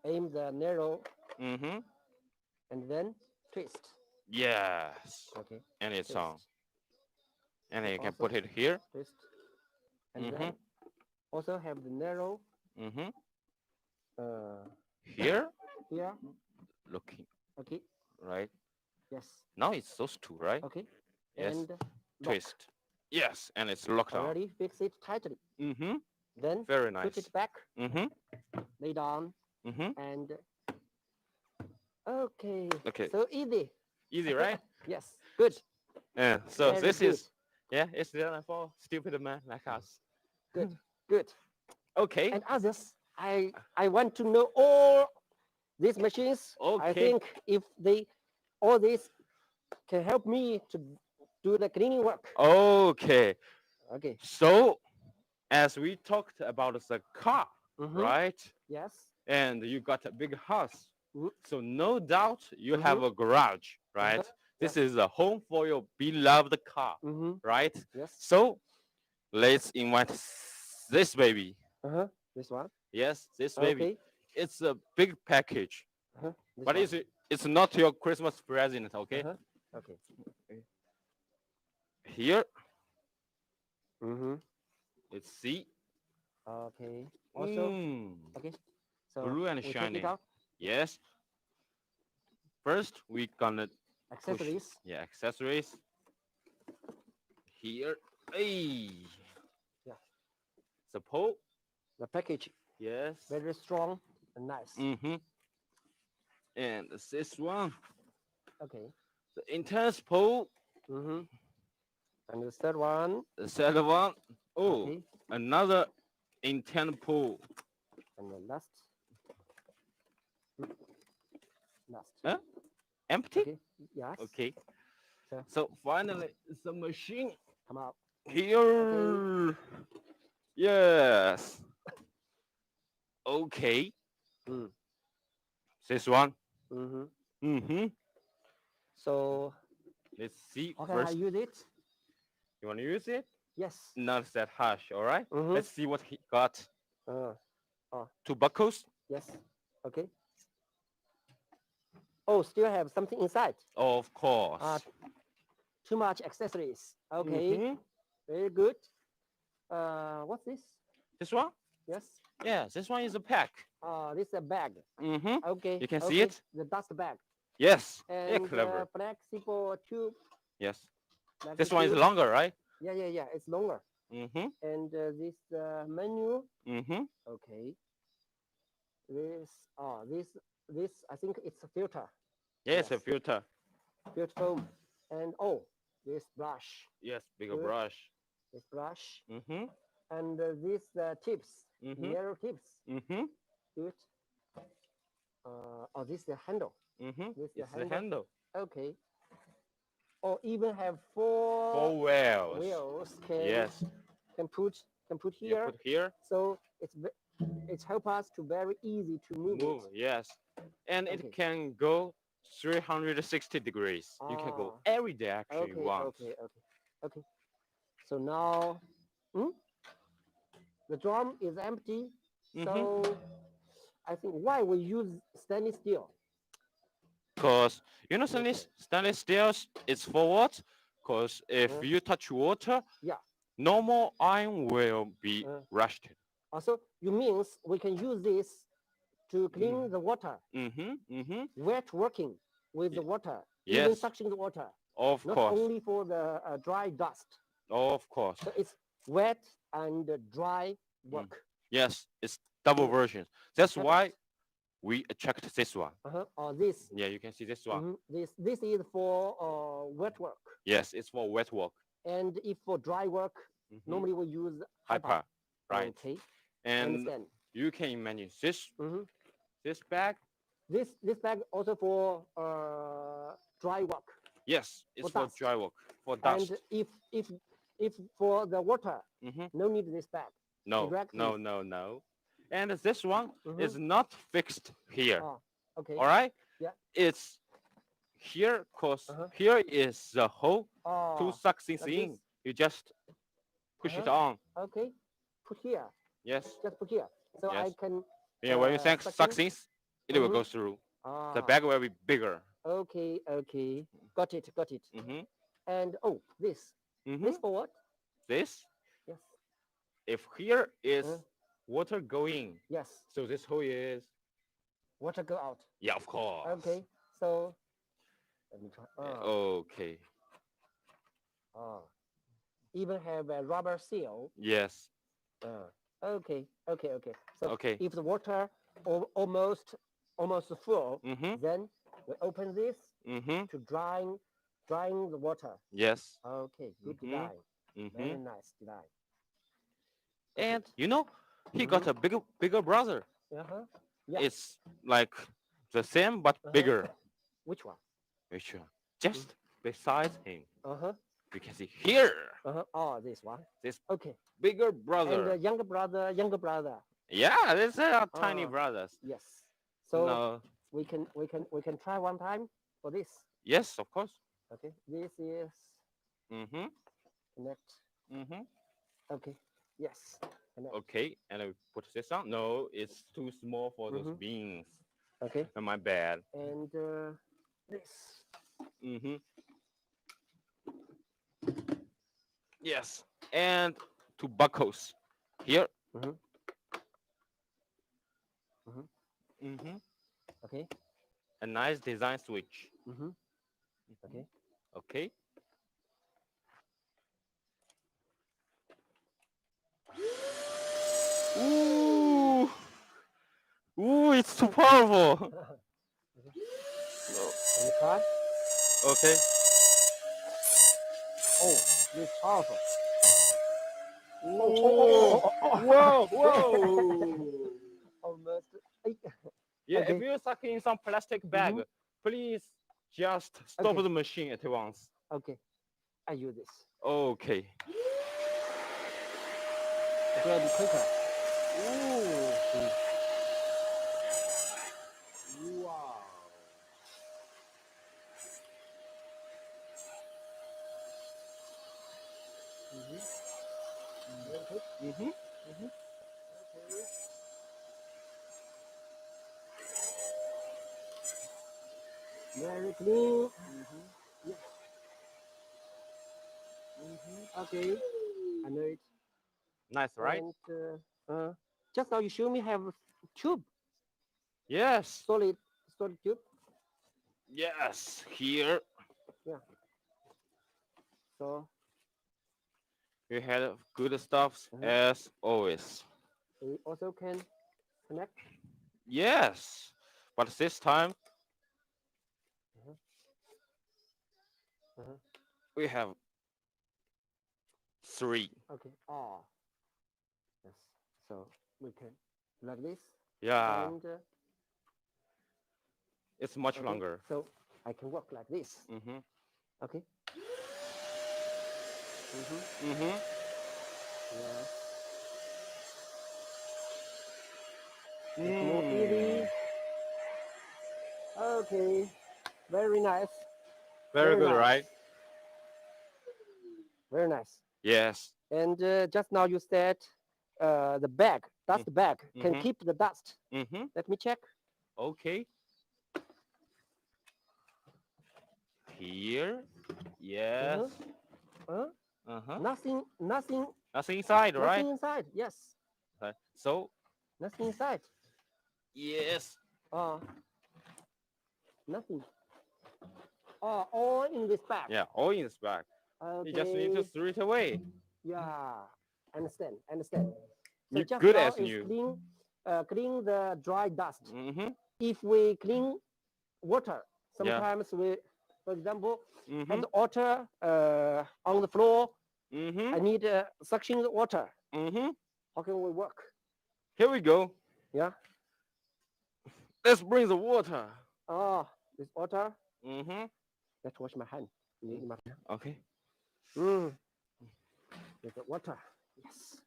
aim the narrow Mhm. and then twist. Yes. Okay. And it's Twist. on. And then you can Also- put it here. Twist. And then also have the narrow Mhm. here. Here. Looking Okay. right. Yes. Now it's those two, right? Okay. Yes. And lock. Twist. Yes, and it's locked on. Already fix it tightly. Mhm. Then Very put nice. it back, Mhm. lay down, Mhm. and okay. Okay. So easy. Easy, right? Yes. Good. Yeah. So Very this good. is it's done for stupid man like us. Good. Good. Okay. And others, I want to know all these machines. I Okay. think if all these can help me to do the cleaning work. Okay. Okay. So as we talked about the car, Mhm. right? Yes. And you got a big house. Mhm. So no doubt you have a garage, right? This Yes. is a home for your beloved car, Mm-hmm. right? Yes. So let's invite this baby. This one. Yes, this baby. Okay. It's a big package, This but one. it's not your Christmas present, okay? Uh-huh. Okay. Here, Mm-hmm. it's C. Okay. Also, okay. So Blue and we take shiny. it out. Yes. First, we gonna push. Accessories. Yeah, accessories. Here. Hey. Yeah. The pole. The package Yes. very strong and nice. And this one. Okay. The intense pole. Mm-hmm. And the third one. The second one. Oh, Okay. another intense pole. And the last. Huh? Empty? Okay. Yes. Okay. So finally, the machine. Come out. Here. Okay. Yes. Okay. This one. So let's see how can first. I use it? You want to use it? Yes. Not that harsh, all right? Let's see what he got. 2 buckles. Yes. Okay. Oh, still have something inside. Of course. Too much accessories. Okay. Very good. What's this? This one? Yes. Yeah, this one is a pack. This is a bag. Okay. You can see it? The dust bag. Yes. And yeah, clever. flexible tube. Yes. Flexible this one is tube. longer, right? Yeah. It's longer. And this menu. Okay. This I think it's a filter. Yes, a filter. Filter foam. And this brush. Yes, bigger brush. This brush. And these tips. Narrow tips. Good. This is the handle. This is the handle. Okay. Or even have four wheels. Wheels Yes. Can put here. Yeah, put here. So it's help us to very easy to move. Yes. And it can go 360 degrees. You can go every direction you want. Okay. So now the drum is empty. So I think why we use stainless steel? Because stainless steel is for what? Because if you touch water, normal iron will be rusted. Also, you means we can use this to clean the water. Wet working with the water. Even suction the water. Of Not course. only for the dry dust. Of course. So it's wet and dry work. Yes, it's double version. That's why we checked this one. Or this. Yeah, you can see this one. This is for wet work. Yes, it's for wet work. And if for dry work, normally we use hyper. Right. Okay. And understand. You can imagine this this bag. This bag also for dry work. Yes, it's for dust. dry work, for dust. And if for the water, no need this bag. No. And this one is not fixed here. Okay. All right. Yeah. It's here, cause here is the hole to suck things like in. this? You just push it on. Okay. Put here. Yes. Just put here. So Yes. I can. Yeah, when you suck things, it will go through. The bag will be bigger. Okay. Got it. And this. This for what? This? Yes. If here is water going. Yes. So this hole is. Water go out. Yeah, of course. Okay. So let me try. Okay. Even have a rubber seal. Yes. Okay. So Okay. if the water almost full, then we open this to drying the water. Yes. Okay. Good design. Very nice design. And he got a bigger brother. Yeah. It's like the same but bigger. Which one? Which one? Just beside him. You can see here. This one. This okay. Bigger brother. And the younger brother. Yeah, these are tiny brothers. Yes. So no. we can try one time for this. Yes, of course. Okay. This is connect. Okay. Yes. Connect. Okay, and I put this on. No, it's too small for those beans. Okay. My bad. And this. Yes. And two buckles here. Mhm. Mhm. Okay. A nice design switch. Okay. Okay. Ooh. Ooh, it's too powerful. Any card? Okay. Oh, it's powerful. Whoa. Whoa. Whoa. Almost. Yeah, Okay. if you're stuck in some plastic bag, please just stop Okay. the machine at once. Okay. I use this. Okay. It will be quicker. Ooh. Wow. Very quick. Mm-hmm. Okay. Very clean. Yes. Okay. I know it. Nice, right? And just now you show me have tube, Yes. solid tube. Yes. Here Yeah. So we had good stuff as always. we also can connect. Yes. But this time we have 3. Okay. Oh. Yes. So we can like this. Yeah. And It's much okay. longer. So I can work like this. Mm-hmm. Okay. Mm-hmm. Yeah. It's more easy. Okay. Very nice. Very good, nice. right? Very nice. Yes. And just now you said the bag, dust bag, can keep the dust. Mm-hmm. Let me check. Okay. Here. Yes. Nothing Nothing inside, right? nothing inside. Yes. So Nothing inside. yes. Nothing. All in this bag. Yeah, all in this bag. Okay. You just need to throw it away. Yeah. Understand. So You're just good now as is new. clean the dry dust. Mm-hmm. If we clean water, sometimes we, for example, have the water on the floor. I need suction the water. How can we work? Here we go. Yeah. Let's bring the water. This water. Let's wash my hand. Okay. With the water. Yes.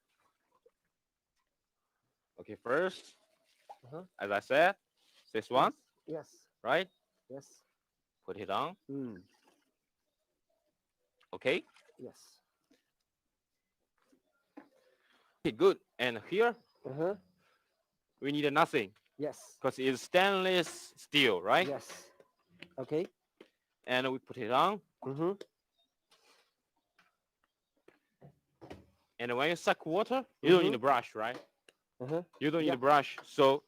Okay, first, as I said, this one. Yes. Right? Yes. Put it on. Okay. Yes. Okay, good. And here, we need nothing. Yes. Because it's stainless steel, right? Yes. Okay. And we put it on. And when you suck water, you don't need a brush, right? You don't need a brush, so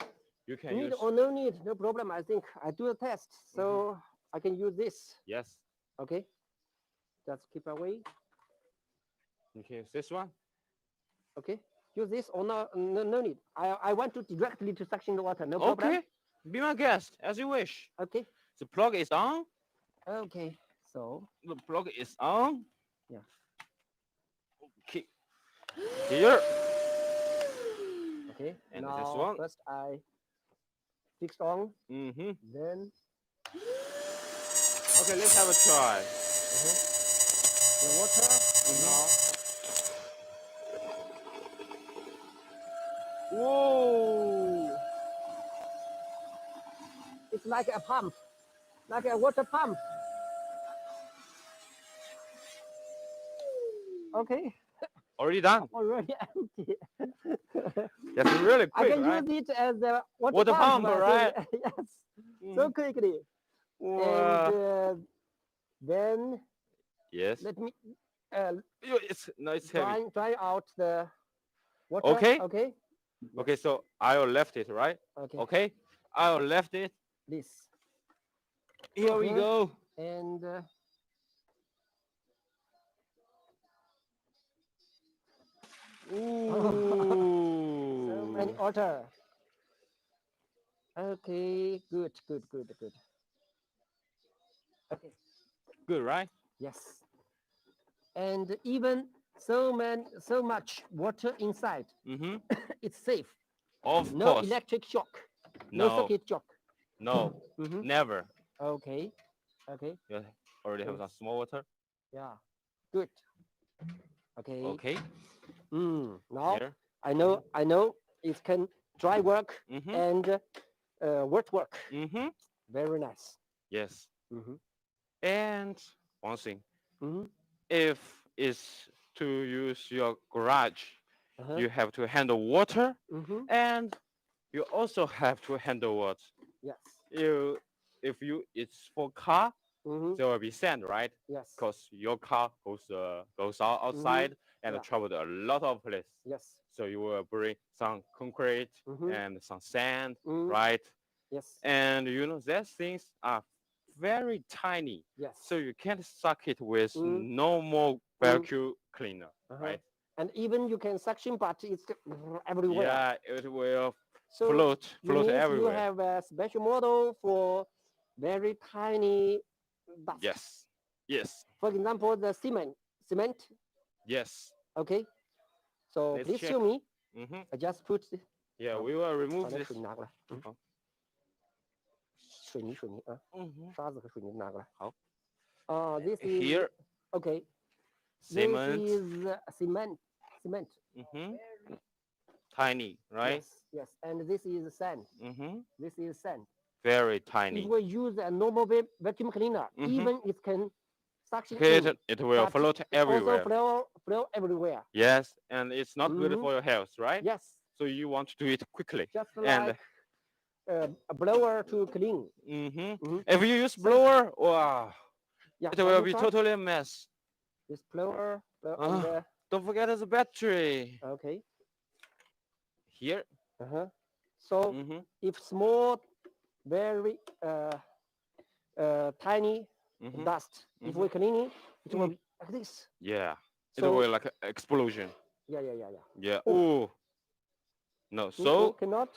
you can use. Or no need, no problem. I think I do a test, so I can use this. Yes. Okay. Just keep away. You can use this one. Okay. Use this or no need. I want to directly to suction the water. No problem. Okay. Be my guest, as you wish. Okay. The plug is on. Okay. So the plug is on. Yeah. Okay. Here. Okay. And now this one. First I fixed on. Okay, Then. let's have a try. The water. Now. Whoa! It's like a pump, like a water pump. Okay. Already done. Already empty. That's really quick, I can right? use it as a Water pump, right? Yes. So quickly. Wow. And then Yes. let me it's heavy. dry out the water. Okay. Okay. Okay, so I'll left it, right? Okay. Okay, I'll left it. This. Here we go. And Ooh. so many water. Okay, good. Okay. Good, right? Yes. And even so much water inside, Mm-hmm. it's safe. Of No course. electric shock. No No. circuit shock. No. Never. Okay. You already have some small water. Yeah. Good. Okay. Okay. Now Here. I know it can dry work and wet work. Very nice. Yes. And one thing, if it's to use your garage, you have to handle water, and you also have to handle what? Yes. If it's for car, there will be sand, right? Yes. Because your car goes outside and travel to a lot of places. Yes. So you will bring some concrete and some sand, right? Yes. And those things are very tiny. Yes. So you can't suck it with normal vacuum cleaner, right? And even you can suction, but it's everywhere. Yeah, it will So float everywhere. You have a special model for very tiny dust. Yes. For example, the cement. Yes. Okay. So Let's please check. show me. I just put. Yeah, we will remove 把那 this. 水拿过来。水泥啊，沙子和水泥拿过来。好。This is here. Okay. Cement. This is cement. Tiny, right? Yes. And this is sand. This is sand. Very tiny. If we use a normal vacuum cleaner, even it can suction it will float everywhere. Also flow everywhere. Yes, and it's not good for your health, right? Yes. So you want to do it quickly. Just like a blower to clean. If you use blower, wow, it will be try. totally a mess. This blower. Don't forget the battery. Okay. Here. So if small, very tiny dust, if we clean it, it will be like this. Yeah. So, it will be like an explosion. Yeah. Oh. No. So cannot.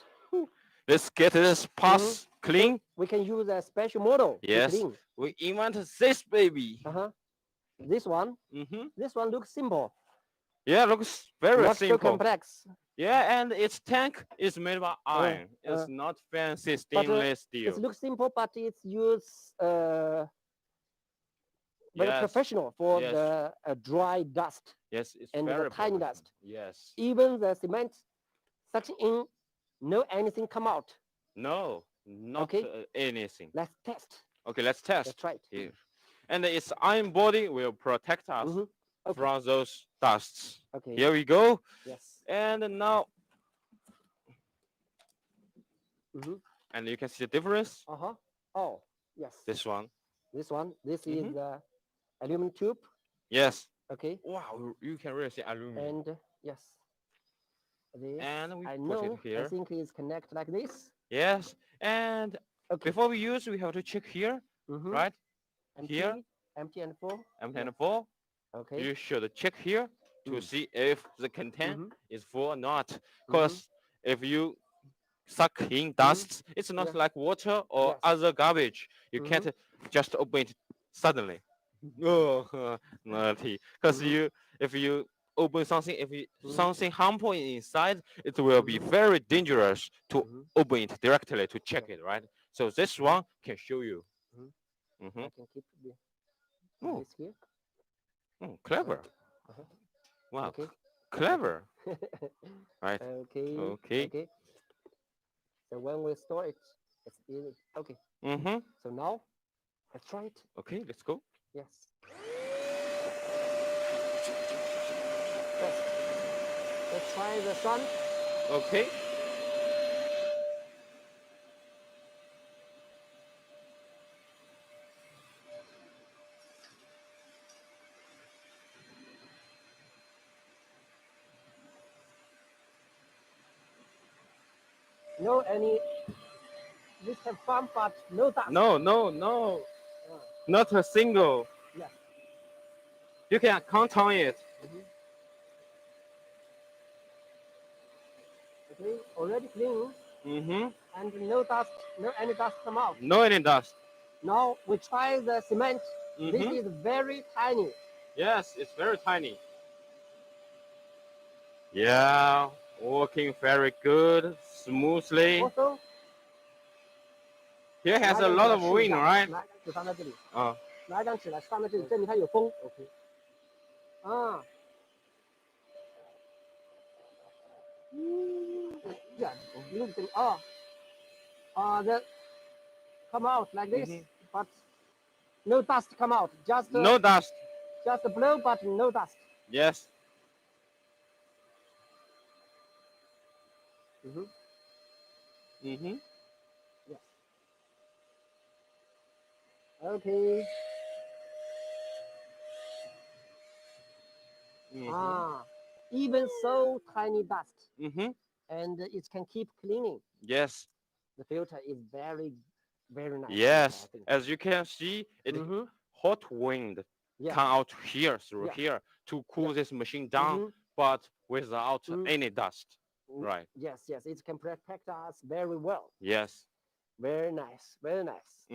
Let's get this pass clean. So we can use a special model. Yes. To clean. We invent this baby. This one. This one looks simple. Yeah, looks very not simple. So complex. Yeah, and its tank is made by iron. It's not fancy stainless steel. It looks simple, but it's used very professional for the dry dust. Yes, it's and very the tiny dust. Yes. Even the cement suction in, no anything come out. No, not anything. Let's test. Okay, let's test. Let's try it. Here. And its iron body will protect us from those dusts. Okay. Here we go. Yes. And now. And you can see the difference. Oh, yes. This one. This one. This is the aluminum tube. Yes. Okay. Wow, you can really see aluminum. And yes. This, and we I put know, it here. I think it's connected like this. Yes. And before we use, we have to check here, right? Empty, here. Empty and full. Empty and full. Okay. You should check here to see if the content is full or not. Because if you suck in dust, it's not like water or other garbage. You can't just open it suddenly. Oh, naughty. Because if you open something, something harmful inside, it will be very dangerous to open it directly to check it, right? So this one can show you. I can keep this here. Clever. Wow. Clever. Right. Okay. So when we store it, it's easy. Okay. So now, let's try it. Okay, let's go. Yes. Let's try the sun. Okay. No any. This have fun, but no dust. No. Not a single. Yeah. You can count on it. Okay, already clean. And no dust, no any dust come out. No any dust. Now we try the cement. This is very tiny. Yes, it's very tiny. Yeah, working very good, smoothly. Also, Here has a lot of wind, right? 拿纸放在这里，啊，拿一张纸来放在这里，证明它有风。OK。啊。Yeah. That come out like this, but no dust come out. Just no dust. Just blow, but no dust. Yes. Yes. Okay. Even so tiny dust. And it can keep cleaning. Yes. The filter is very, very nice. Yes. As you can see, it hot wind come out here through here to cool this machine down, but without any dust. Right. Yes. It can protect us very well. Yes. Very nice. Very nice.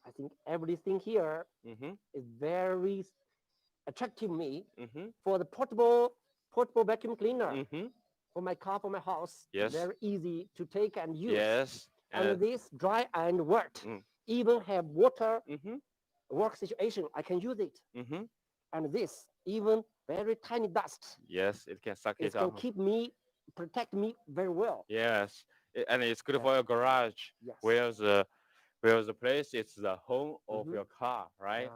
I think everything here is very attractive me for the portable vacuum cleaner. For my car, for my house. Yes. Very easy to take and use. Yes. And this dry and wet. Even have water work situation, I can use it. And this even very tiny dust. Yes, it can suck it up. It can protect me very well. Yes, and it's good for your garage. Yes. Where the place is the home of your car, right?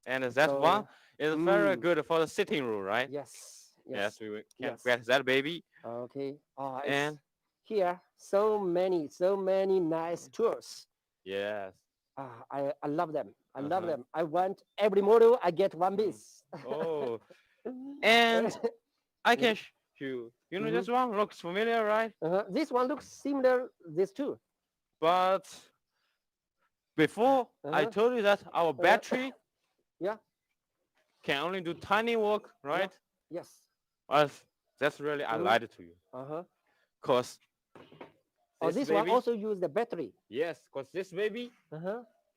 And that one is very good for the sitting room, right? Yes. Yes, we can get that baby. Okay. And here so many nice tools. Yes. I love them. I love them. I want every model I get one piece. Oh. And I can show you. You know this one looks familiar, right? This one looks similar. This too. But before I told you that our battery can only do tiny work, right? Yes. Well, that's really I lied to you. Cause this one also use the battery. Yes, cause this baby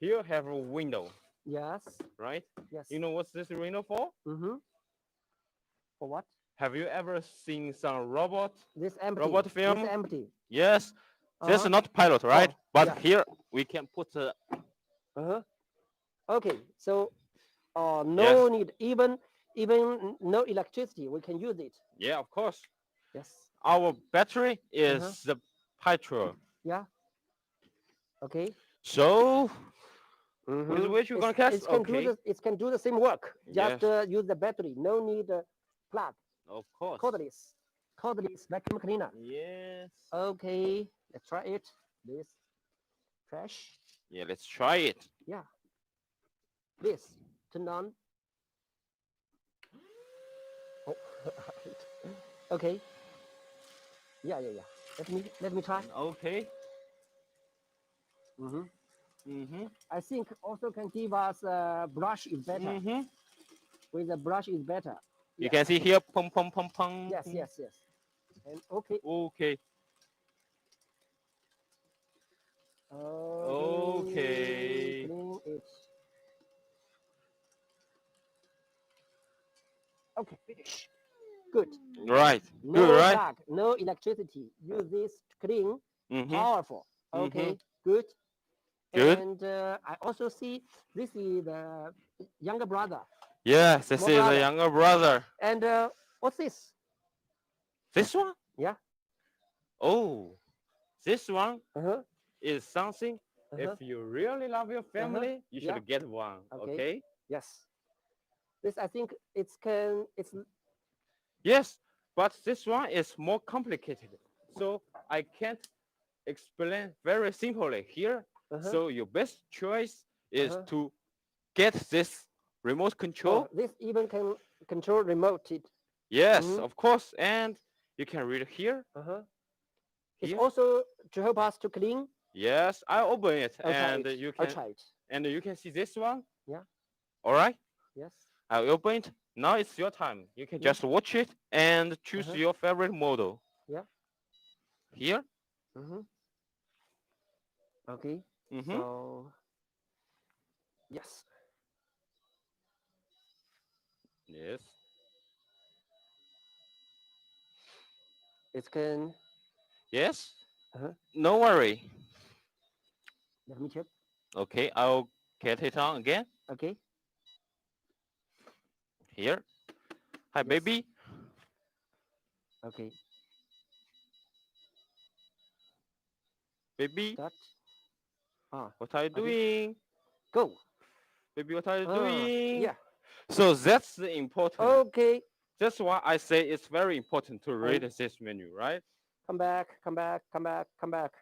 here have a window. Yes. Right? Yes. You know what's this window for? For what? Have you ever seen some robot? This empty. Robot film? This empty. Yes. This is not pilot, right? But here we can put a. Okay. So, no need even no electricity. We can use it. Yeah, of course. Yes. Our battery is the petrol. Yeah. Okay. So, which you're gonna cast? It can do the same work. Just use the battery. No need plug. Of course. Cordless vacuum cleaner. Yes. Okay. Let's try it. This trash. Yeah, let's try it. Yeah. This turn on. Oh. Okay. Yeah. Let me try. Okay. I think also can give us a brush is better. With a brush is better. You can see here, pum. Yes. And okay. Okay. Okay. Clean it. Okay, finish. Good. Right. No good, right? plug, no electricity. Use this to clean. Powerful. Okay, good. Good. And I also see this is the younger brother. Yes, this is the younger brother. And what's this? This one? Yeah. Oh, this one is something. If you really love your family, you should get one. Okay. Yes. This I think it's. Yes, but this one is more complicated, so I can't explain very simply here. So your best choice is to get this remote control. This even can control remote it. Yes, of course, and you can read here. It's Here? also to help us to clean. Yes, I open it I'll try and it. you I'll can try it. and you can see this one. Yeah. All right. Yes. I open it. Now it's your time. You can just watch it and choose your favorite model. Yeah. Here. Okay. So yes. Yes. It can. Yes. No worry. Let me check. Okay, I'll get it on again. Okay. Here. Hi, baby. Okay. Baby. Start. What are you doing? Go. Baby, what are you doing? Yeah. So that's the important. Okay. That's why I say it's very important to read this menu, right? Come back. Come back. Come back. Come back.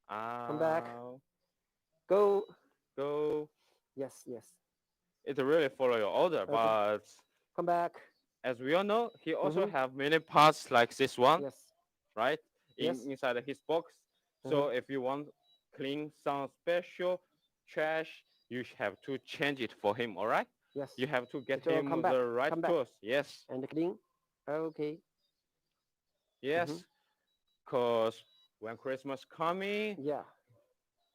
Come back. Go. Go. Yes. Yes. It really follow your order, but come back. As we all know, he also have many parts like this one, Yes. right? Inside his box. So if you want clean some special trash, you have to change it for him, all right? Yes. You have to get It will him come back, the right come back. tools. Yes. And clean. Okay. Yes. Because when Christmas coming, Yeah.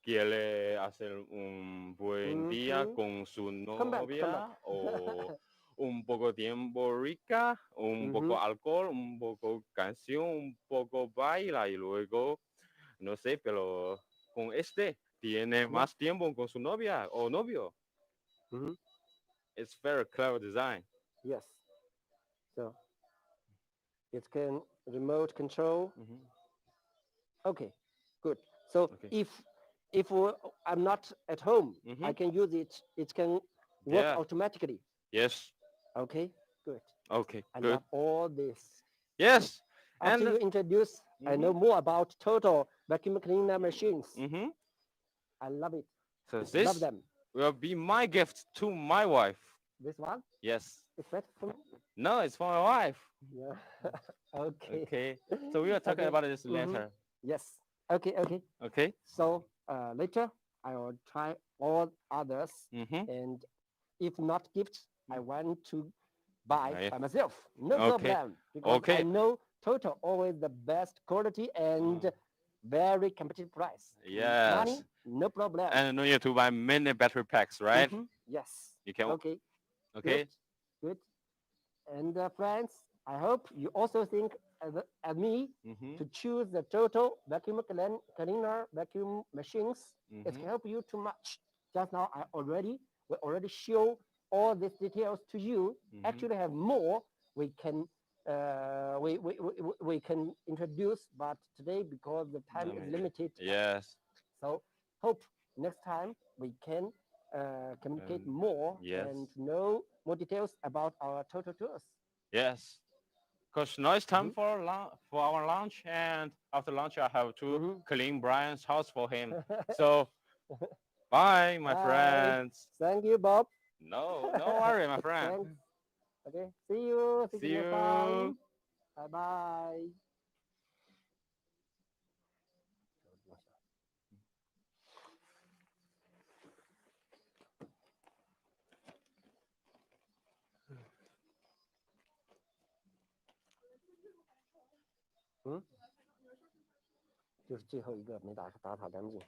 quiere hacer un buen día con su Come back. novia o un poco tiempo rica, un poco alcohol, un poco canción, un poco baila y luego, no sé, pero con este tiene más tiempo con su novia o novio. It's very clever design. Yes. So it can remote control. Okay, good. So if I'm not at home, I can use it. It can work automatically. Yes. Okay, good. Okay, I good. love all this. Yes. After you introduce, I know more about total vacuum cleaner machines. I love it. So love this them. will be my gift to my wife. This one? Yes. Is that for me? No, it's for my wife. Yeah. Okay. Okay. So we are talking about this later. Yes. Okay. Okay. Okay. So later I will try all others, and if not gifts, I want to buy by myself. No problem, because I know Total always the best quality and very competitive price. Yes. Money, no problem. And no need to buy many battery packs, right? Yes. You can. Okay. Okay. Good. And friends, I hope you also think as me to choose the Total vacuum cleaner vacuum machines. It can help you too much. Just now we already show all these details to you. Actually have more we can we can introduce, but today because the time is limited. Yes. So hope next time we can communicate more and know more details about our Total tools. Yes. Because now it's time for our lunch, and after lunch I have to clean Brian's house for him. So bye, my friends. Thank you, Bob. No worry, my friend. Thanks. Okay, see you. See you. Next time. Bye bye. 就是最后一个没打扫干净。